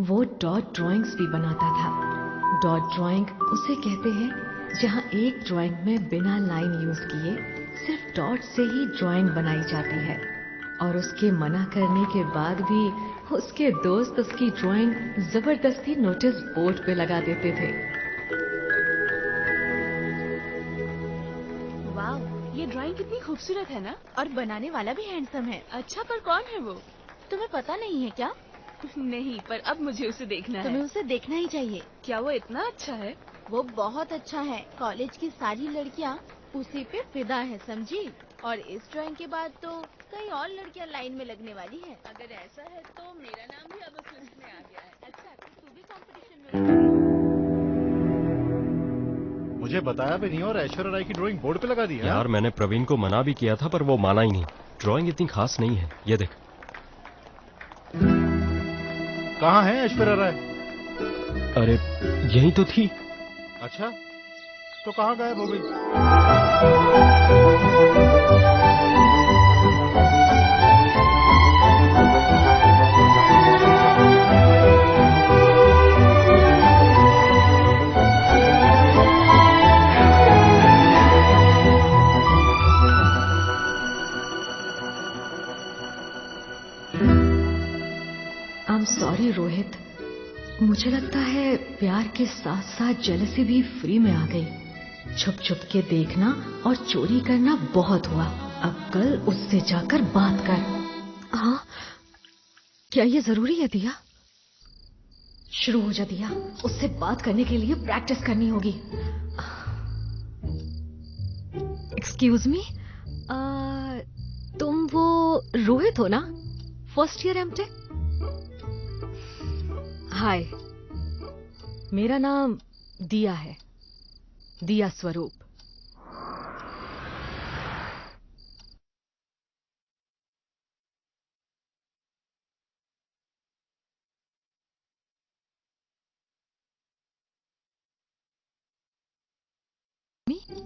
वो dot drawings भी बनाता था। डॉट ड्राइंग उसे कहते हैं जहां एक ड्राइंग में बिना लाइन यूज किए सिर्फ डॉट से ही ड्राइंग बनाई जाती है, और उसके मना करने के बाद भी उसके दोस्त उसकी ड्राइंग जबरदस्ती नोटिस बोर्ड पे लगा देते थे। वाह, ये ड्राइंग कितनी खूबसूरत है ना। और बनाने वाला भी हैंडसम है। अच्छा, पर कौन है वो? तुम्हें पता नहीं है क्या? नहीं, पर अब मुझे उसे देखना तुम्हें है। उसे देखना ही चाहिए। क्या वो इतना अच्छा है? वो बहुत अच्छा है। कॉलेज की सारी लड़कियाँ उसी पे फिदा है, समझी? और इस ड्राइंग के बाद तो कई और लड़कियाँ लाइन में लगने वाली है। अगर ऐसा है तो मेरा नाम भी अब उस लिस्ट में आ गया है। अच्छा, तो तू भी कंपटीशन में मुझे बताया भी नहीं और ऐश्वर्या राय की ड्राइंग बोर्ड पे लगा दी है। यार मैंने प्रवीण को मना भी किया था पर वो माना ही नहीं। ड्राइंग इतनी खास नहीं है, ये देख। कहाँ है ऐश्वर्या राय? अरे यही तो थी। अच्छा, तो कहाँ गायब हो गई? आई एम सॉरी रोहित, मुझे लगता है प्यार के साथ साथ जेलसी भी फ्री में आ गई। छुप छुप के देखना और चोरी करना बहुत हुआ। अब कल उससे जाकर बात कर। हाँ, क्या ये जरूरी है दिया? शुरू हो जा दिया, उससे बात करने के लिए प्रैक्टिस करनी होगी। एक्सक्यूज मी, तुम वो रोहित हो ना, फर्स्ट ईयर एमटेक? हाय, मेरा नाम दिया है, दिया स्वरूप।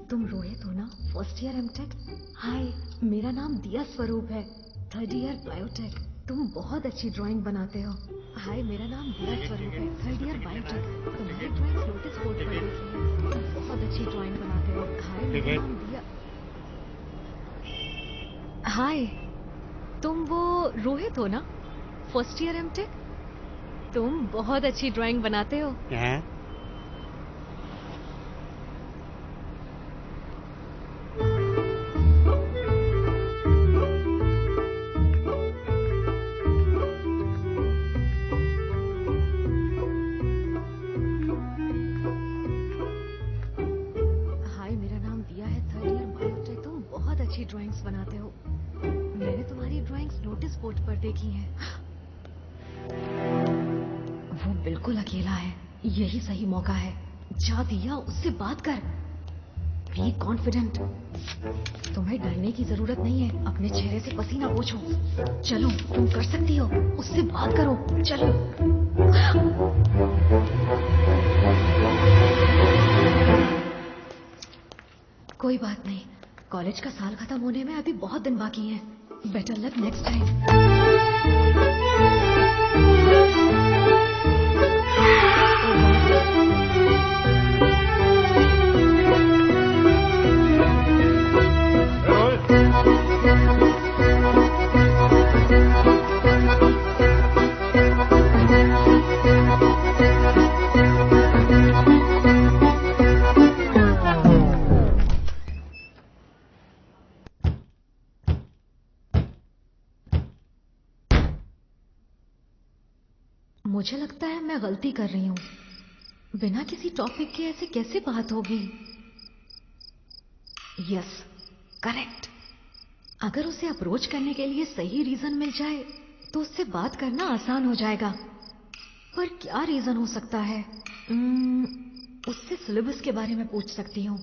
तुम रोहित हो ना, फर्स्ट ईयर एमटेक? हाय, मेरा नाम दिया स्वरूप है, थर्ड ईयर बायोटेक। तुम बहुत अच्छी ड्राइंग बनाते हो। हाय, मेरा नाम दिया स्वरूप है, थर्ड ईयर बायोटेक। तुम्हारी ड्राइंग नोटिस बोर्ड पर देखी है, तुम बहुत अच्छी ड्राइंग बनाते हो। हाय, मेरा नाम दिया। हाय, तुम वो रोहित हो ना, फर्स्ट ईयर एमटेक? तुम बहुत अच्छी ड्राइंग बनाते हो। अच्छी ड्राइंग्स बनाते हो। मैंने तुम्हारी ड्राइंग्स नोटिस बोर्ड पर देखी हैं। वो बिल्कुल अकेला है, यही सही मौका है। जा दिया, उससे बात कर। Be confident. तुम्हें डरने की जरूरत नहीं है, अपने चेहरे से पसीना पोंछो। चलो, तुम कर सकती हो, उससे बात करो, चलो। कोई बात नहीं, कॉलेज का साल खत्म होने में अभी बहुत दिन बाकी हैं। Better luck next time. मुझे लगता है मैं गलती कर रही हूँ। बिना किसी टॉपिक के ऐसे कैसे बात होगी? Yes, correct. अगर उसे अप्रोच करने के लिए सही रीजन मिल जाए तो उससे बात करना आसान हो जाएगा। पर क्या रीजन हो सकता है? उससे सिलेबस के बारे में पूछ सकती हूँ,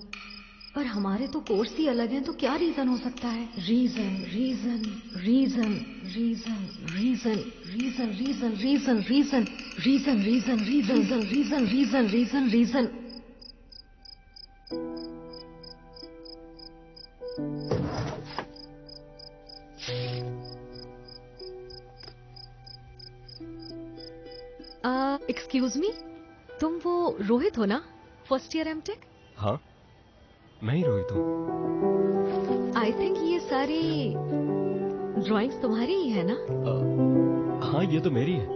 पर हमारे तो कोर्स ही अलग हैं, तो क्या रीजन हो सकता है? Reason reason reason reason reason reason reason reason reason reason reason reason reason reason reason reason. Excuse me, तुम वो रोहित हो ना, फर्स्ट ईयर एमटेक? हाँ, मैं ही रोहित हूँ। आई थिंक ये सारी ड्राइंग्स तुम्हारी ही है ना? हाँ, ये तो मेरी है,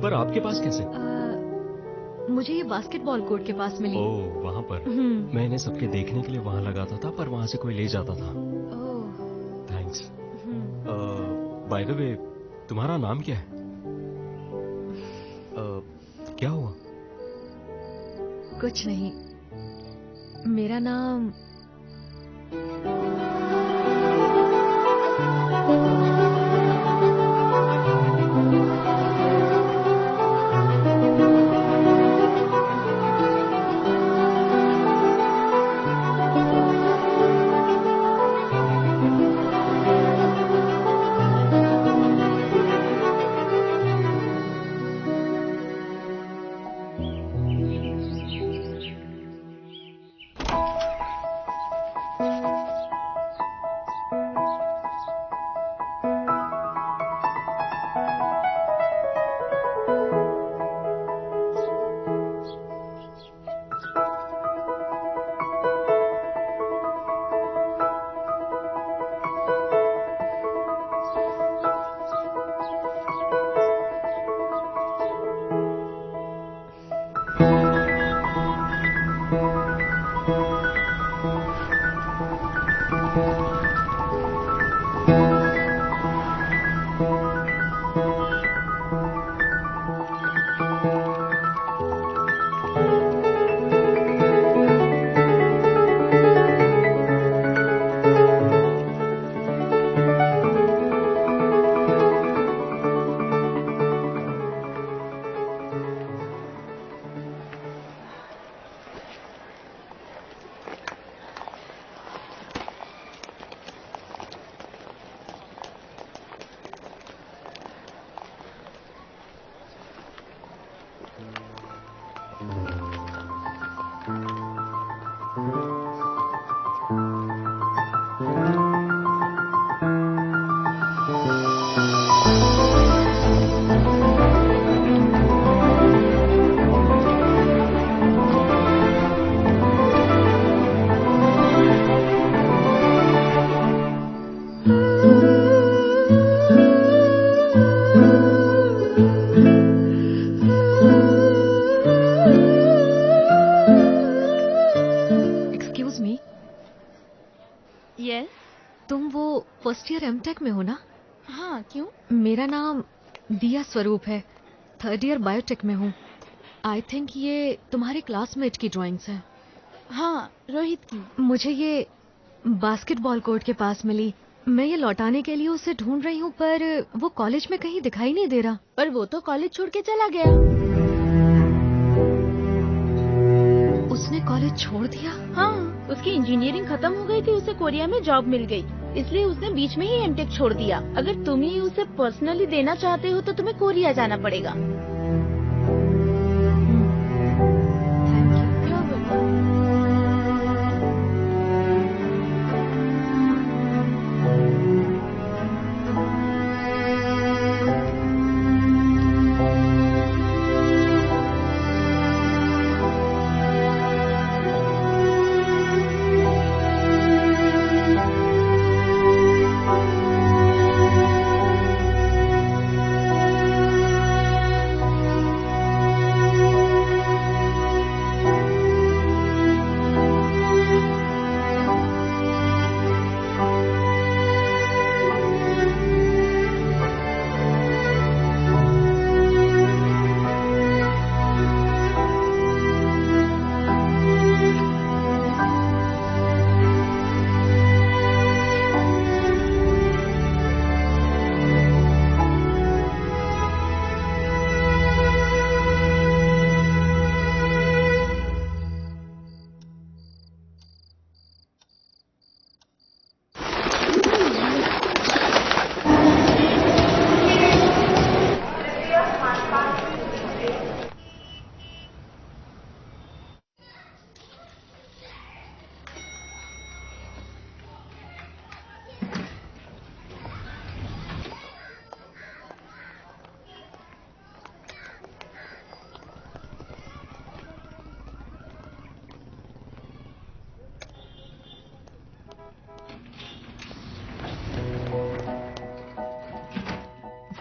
पर आपके पास कैसे? मुझे ये बास्केटबॉल कोर्ट के पास मिली। ओह, वहाँ पर। हम्म। मैं इन्हें सबके देखने के लिए वहाँ लगाता था, पर वहाँ से कोई ले जाता था। Oh, thanks. Hmm. By the way, तुम्हारा नाम क्या है? क्या हुआ? कुछ नहीं, मेरा नाम एक्सक्यूज मी, यस। तुम वो फर्स्ट ईयर एमटेक में हो ना? हाँ, क्यों? मेरा नाम दिया स्वरूप है, थर्ड ईयर बायोटेक में हूँ। आई थिंक ये तुम्हारे क्लासमेट की ड्राइंग्स हैं। हाँ, रोहित की। मुझे ये बास्केटबॉल कोर्ट के पास मिली। मैं ये लौटाने के लिए उसे ढूंढ रही हूँ, पर वो कॉलेज में कहीं दिखाई नहीं दे रहा। पर वो तो कॉलेज छोड़ के चला गया। उसने कॉलेज छोड़ दिया? हाँ, उसकी इंजीनियरिंग खत्म हो गई थी, उसे कोरिया में जॉब मिल गई, इसलिए उसने बीच में ही एमटेक छोड़ दिया। अगर तुम ही उसे पर्सनली देना चाहते हो तो तुम्हें कोरिया जाना पड़ेगा।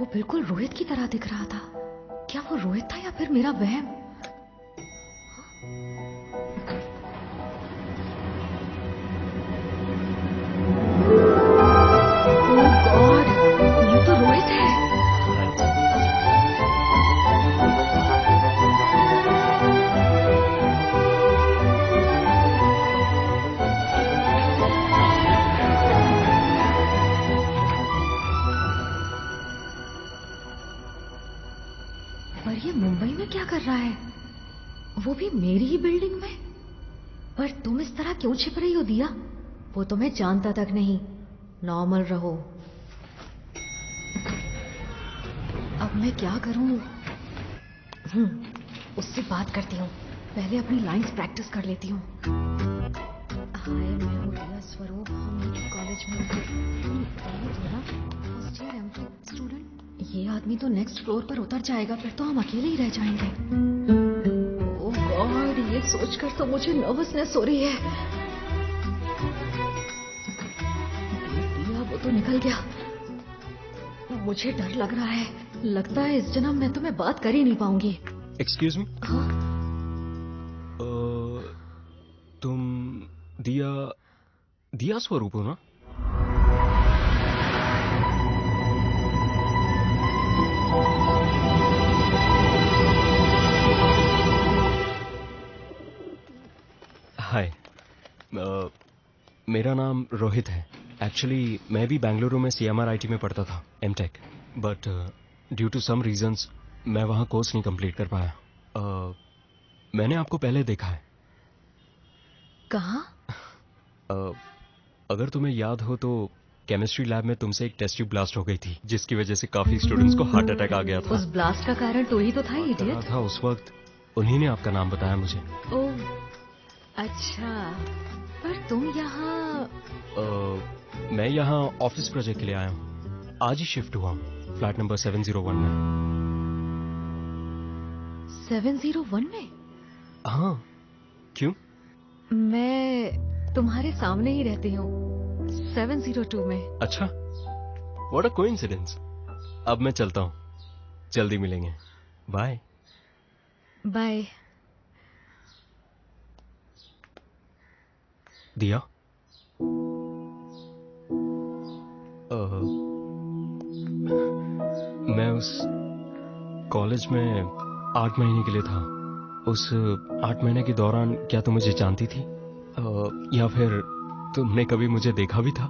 वो बिल्कुल रोहित की तरह दिख रहा था। क्या वो रोहित था या फिर मेरा वहम? ओह गॉड, ये तो रोहित है। पर ये मुंबई में क्या कर रहा है? वो भी मेरी ही बिल्डिंग में? पर तुम इस तरह क्यों छिप रही हो दिया? वो तुम्हें जानता तक नहीं। नॉर्मल रहो। अब मैं क्या करूं? उससे बात करती हूँ। पहले अपनी लाइंस प्रैक्टिस कर लेती हूँ। हाय, मैं हूँ दिया स्वरूप। हम एक ही कॉलेज में थे। थोड़ा फर्स्ट ईयर एमटेक स्टूडेंट। ये आदमी तो नेक्स्ट फ्लोर पर उतर जाएगा, फिर तो हम अकेले ही रह जाएंगे। ओह गॉड, ये सोचकर तो मुझे नर्वसनेस हो रही है। देख दिया, वो तो निकल गया। मुझे डर लग रहा है। लगता है इस जन्म मैं तुम्हें बात कर ही नहीं पाऊंगी। एक्सक्यूज मी, हाँ? तुम दिया स्वरूप हो ना? हाय, मेरा नाम रोहित है। एक्चुअली मैं भी बेंगलुरु में CMRIT में पढ़ता था, M Tech, but due to some reasons मैं वहाँ कोर्स नहीं कंप्लीट कर पाया। मैंने आपको पहले देखा है। कहाँ? अगर तुम्हें याद हो तो केमिस्ट्री लैब में तुमसे एक टेस्ट ट्यूब ब्लास्ट हो गई थी, जिसकी वजह से काफी स्टूडेंट्स को हार्ट अटैक आ गया था। उस ब्लास्ट का कारण तू ही तो था, इडियट। था उस वक्त, उन्हीं ने आपका नाम बताया मुझे। ओह अच्छा, पर तुम यहाँ? मैं यहाँ ऑफिस प्रोजेक्ट के लिए आया हूँ। आज ही शिफ्ट हुआ हूँ फ्लैट नंबर 701 में। 701 में? हाँ, क्यों? मैं तुम्हारे सामने ही रहती हूँ, 702 में। अच्छा, व्हाट अ कोइंसिडेंस। अब मैं चलता हूँ, जल्दी मिलेंगे। बाय। बाय। दिया, मैं उस कॉलेज में 8 महीने के लिए था। उस 8 महीने के दौरान क्या तुम मुझे जानती थी, या फिर तुमने कभी मुझे देखा भी था?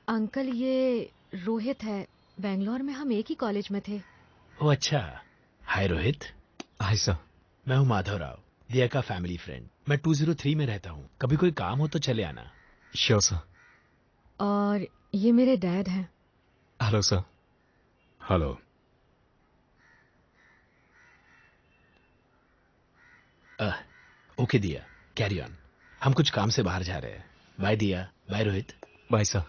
अंकल, ये रोहित है। बेंगलोर में हम एक ही कॉलेज में थे। ओह अच्छा। हाय रोहित। Hi sir. मैं हूँ माधव राव, दिया का फैमिली फ्रेंड। मैं 203 में रहता हूँ। कभी कोई काम हो तो चले आना। Sure sir. और ये मेरे डैड हैं। Hello sir. हेलो। ओके दिया, कैरी ऑन। हम कुछ काम से बाहर जा रहे हैं। बाय दिया। Bye Rohit. Bye sir.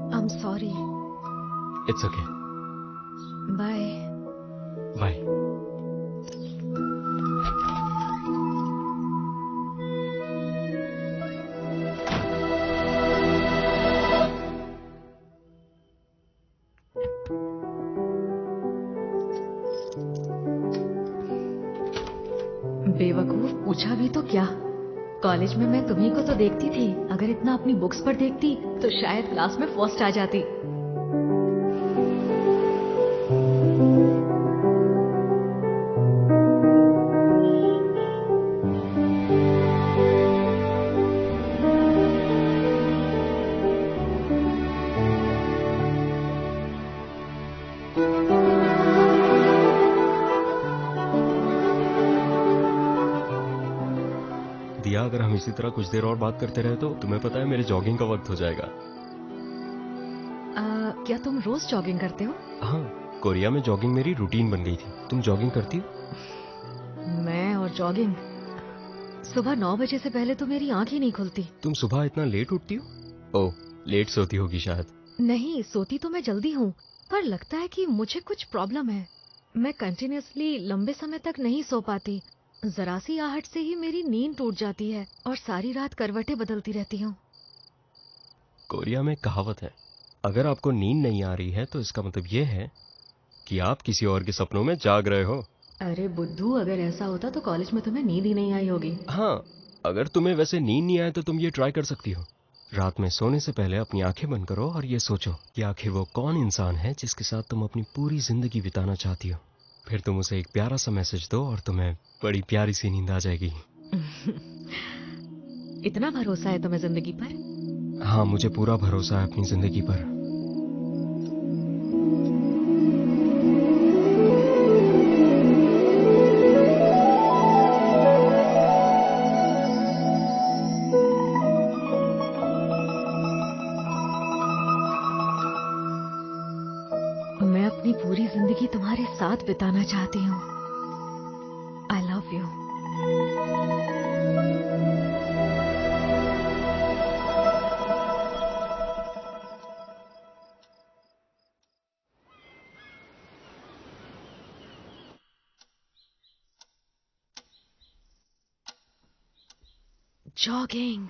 I am sorry. It's okay. Bye. Bye. बेवकूफ, पूछा भी तो क्या। कॉलेज में मैं तुम्ही को तो देखती थी। अगर इतना अपनी बुक्स पर देखती तो शायद क्लास में फर्स्ट आ जाती। दिया, अगर हम इसी तरह कुछ देर और बात करते रहे तो तुम्हें पता है मेरे जॉगिंग का वक्त हो जाएगा। क्या तुम रोज जॉगिंग करते हो? हाँ, कोरिया में जॉगिंग मेरी रूटीन बन गई थी। तुम जॉगिंग करती हो? मैं और जॉगिंग, सुबह 9 बजे से पहले तो मेरी आंख ही नहीं खुलती। तुम सुबह इतना लेट उठती हो? ओह, लेट सोती होगी शायद। नहीं, सोती तो मैं जल्दी हूँ, पर लगता है कि मुझे कुछ प्रॉब्लम है। मैं कंटिन्यूअसली लंबे समय तक नहीं सो पाती। जरा सी आहट से ही मेरी नींद टूट जाती है और सारी रात करवटें बदलती रहती हूँ। कोरिया में कहावत है, अगर आपको नींद नहीं आ रही है तो इसका मतलब ये है कि आप किसी और के सपनों में जाग रहे हो। अरे बुद्धू, अगर ऐसा होता तो कॉलेज में तुम्हें नींद ही नहीं आई होगी। हाँ, अगर तुम्हें वैसे नींद नहीं आए तो तुम ये ट्राई कर सकती हो। रात में सोने से पहले अपनी आंखें बंद करो और ये सोचो कि आखिर वो कौन इंसान है जिसके साथ तुम अपनी पूरी जिंदगी बिताना चाहती हो। फिर तुम उसे एक प्यारा सा मैसेज दो और तुम्हें बड़ी प्यारी सी नींद आ जाएगी। इतना भरोसा है तुम्हें जिंदगी पर? हाँ, मुझे पूरा भरोसा है अपनी जिंदगी पर। मैं अपनी पूरी जिंदगी तुम्हारे साथ बिताना चाहती हूँ। I love you. जॉगिंग,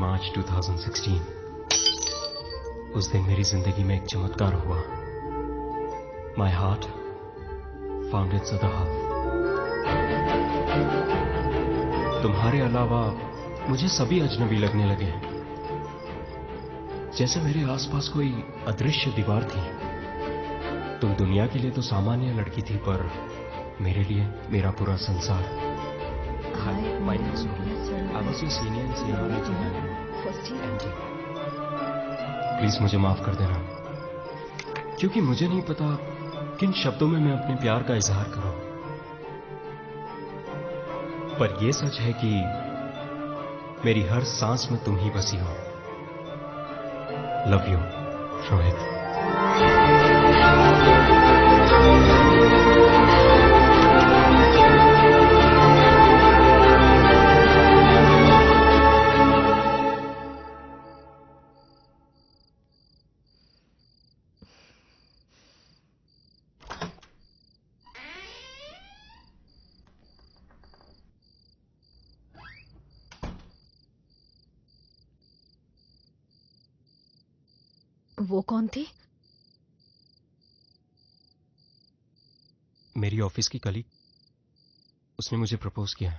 मार्च 2016। उस दिन मेरी जिंदगी में एक चमत्कार हुआ। My heart found it's other half. तुम्हारे अलावा मुझे सभी अजनबी लगने लगे हैं, जैसे मेरे आसपास कोई अदृश्य दीवार थी। तुम दुनिया के लिए तो सामान्य लड़की थी, पर मेरे लिए मेरा पूरा संसार। Hi, My name is Rohit. I was your senior in CRI Bangalore. First year? MT. Please मुझे माफ कर देना, क्योंकि मुझे नहीं पता किन शब्दों में मैं अपने प्यार का इजहार करूं। पर यह सच है कि मेरी हर सांस में तुम ही बसी हो। Love you, Rohit. वो कौन थी? मेरी ऑफिस की कलीग। उसने मुझे प्रपोज किया।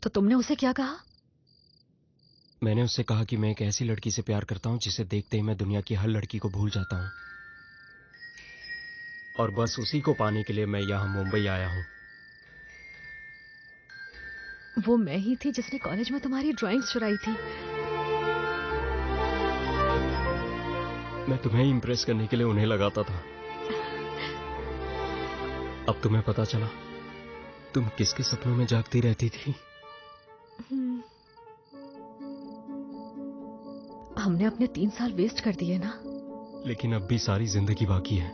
तो तुमने उसे क्या कहा? मैंने उससे कहा कि मैं एक ऐसी लड़की से प्यार करता हूं जिसे देखते ही मैं दुनिया की हर लड़की को भूल जाता हूं, और बस उसी को पाने के लिए मैं यहां मुंबई आया हूं। वो मैं ही थी जिसने कॉलेज में तुम्हारी ड्राइंग्स चुराई थी। मैं तुम्हें इंप्रेस करने के लिए उन्हें लगाता था। अब तुम्हें पता चला तुम किसके सपनों में जागती रहती थी। हमने अपने 3 साल वेस्ट कर दिए ना। लेकिन अब भी सारी जिंदगी बाकी है।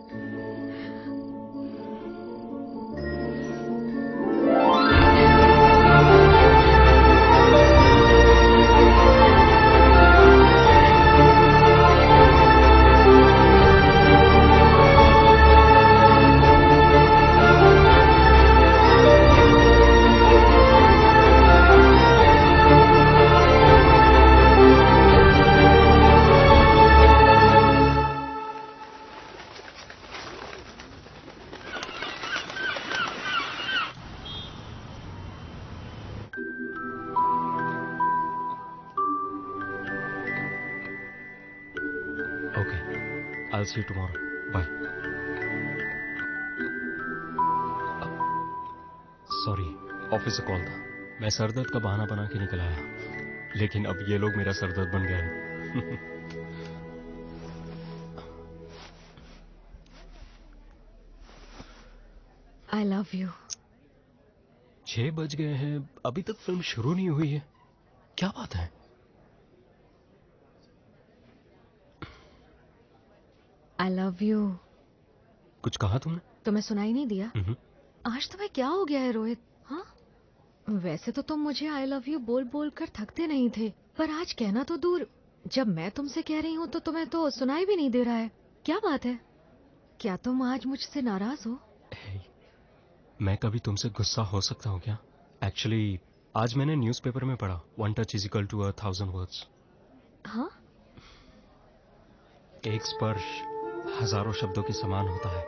Okay, I'll see you tomorrow. Bye. Sorry, office से कॉल था। मैं सरदर्द का बहाना बना के निकल आया, लेकिन अब ये लोग मेरा सरदर्द बन गए हैं। I love you. 6 बज गए हैं, अभी तक फिल्म शुरू नहीं हुई है। क्या बात है? I love you. कुछ कहा तुमने? तुम्हें सुनाई नहीं दिया? हम्म। आज तुम्हें क्या हो गया है रोहित? हाँ, वैसे तो तुम मुझे आई लव यू बोल बोल कर थकते नहीं थे, पर आज कहना तो दूर, जब मैं तुमसे कह रही हूँ तो तुम्हें तो सुनाई भी नहीं दे रहा है। क्या बात है? क्या तुम आज मुझसे नाराज हो? Hey, मैं कभी तुमसे गुस्सा हो सकता हूँ क्या? एक्चुअली आज मैंने न्यूज़पेपर में पढ़ा, 1 touch is equal to 1,000 words। हाँ, एक स्पर्श हजारों शब्दों के समान होता है।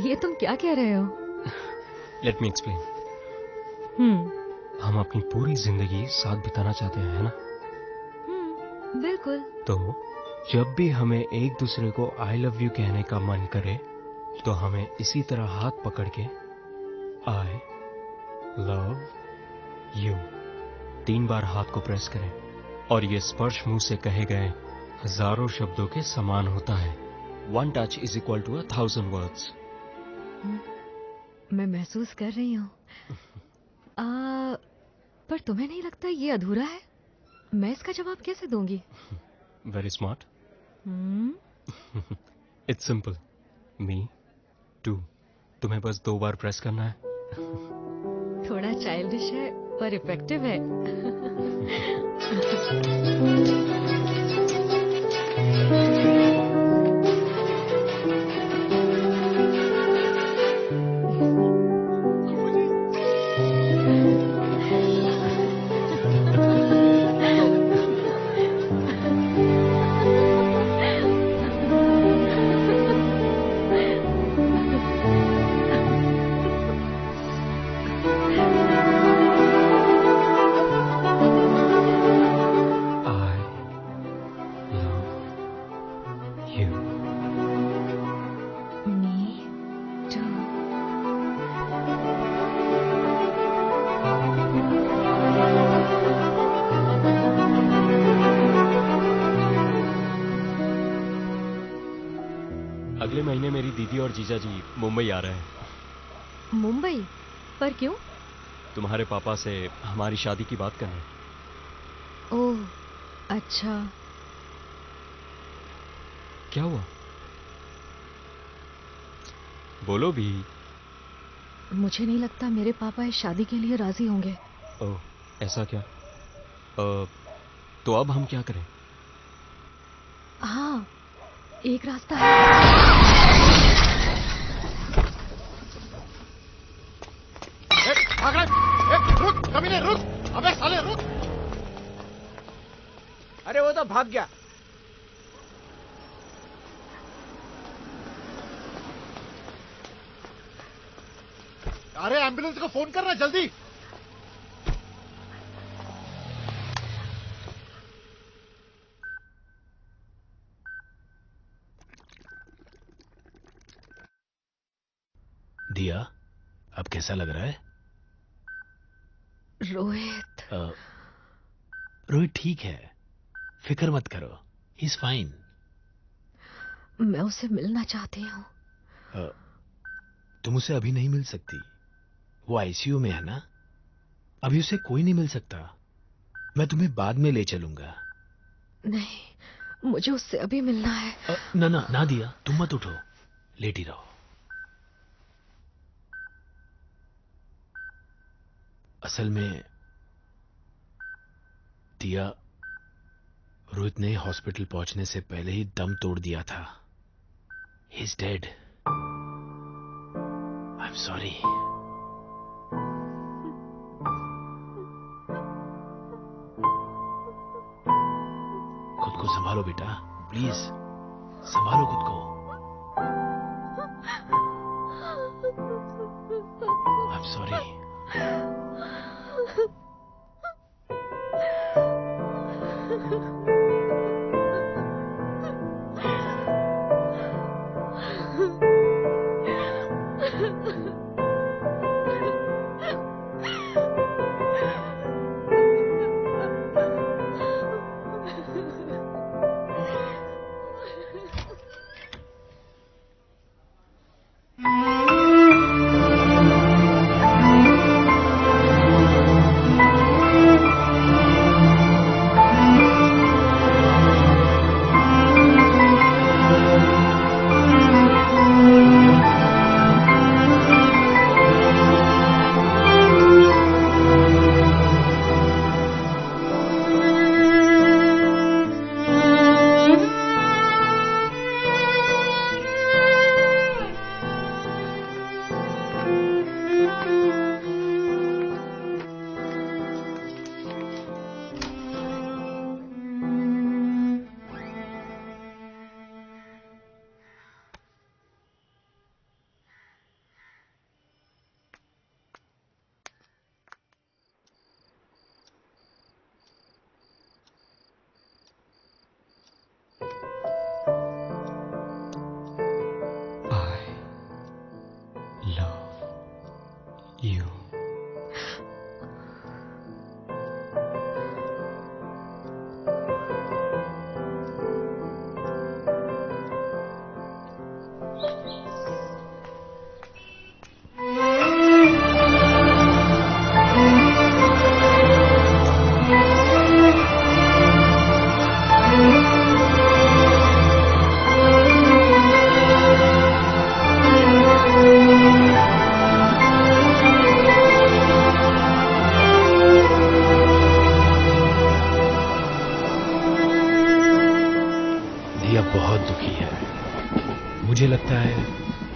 ये तुम क्या कह रहे हो? Let me explain. हम अपनी पूरी जिंदगी साथ बिताना चाहते हैं, है ना? बिल्कुल। तो जब भी हमें एक दूसरे को आई लव यू कहने का मन करे, तो हमें इसी तरह हाथ पकड़ के आई लव यू 3 बार हाथ को प्रेस करें, और ये स्पर्श मुंह से कहे गए हजारों शब्दों के समान होता है। 1 touch is equal to 1,000 words। मैं महसूस कर रही हूँ। पर तुम्हें नहीं लगता ये अधूरा है? मैं इसका जवाब कैसे दूंगी? Very smart. It's simple, me too. तुम्हें बस 2 बार प्रेस करना है। थोड़ा चाइल्डिश है पर इफेक्टिव है। दीदी और जीजा जी मुंबई आ रहे हैं। मुंबई? पर क्यों? तुम्हारे पापा से हमारी शादी की बात करने। ओह, अच्छा। क्या हुआ? बोलो भी। मुझे नहीं लगता मेरे पापा इस शादी के लिए राजी होंगे। ओह, ऐसा क्या? तो अब हम क्या करें? हाँ, एक रास्ता है। रुक कमीने, रुक। अबे साले रुक। अरे वो तो भाग गया। अरे एम्बुलेंस को फोन करना जल्दी। दिया, अब कैसा लग रहा है? रोहित। रोहित ठीक है, फिक्र मत करो, ही इज फाइन। मैं उसे मिलना चाहती हूँ। तुम उसे अभी नहीं मिल सकती, वो आईसीयू में है ना। अभी उसे कोई नहीं मिल सकता, मैं तुम्हें बाद में ले चलूंगा। नहीं, मुझे उससे अभी मिलना है। ना ना ना दिया, तुम मत उठो, लेटी रहो। असल में दिया, रोहित ने हॉस्पिटल पहुंचने से पहले ही दम तोड़ दिया था। He is dead. I am sorry. खुद को संभालो बेटा, प्लीज संभालो खुद को। आई एम सॉरी। You. बहुत दुखी है। मुझे लगता है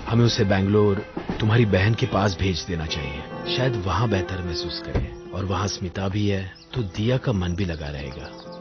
हमें उसे बैंगलोर तुम्हारी बहन के पास भेज देना चाहिए। शायद वहां बेहतर महसूस करे, और वहां स्मिता भी है तो दिया का मन भी लगा रहेगा।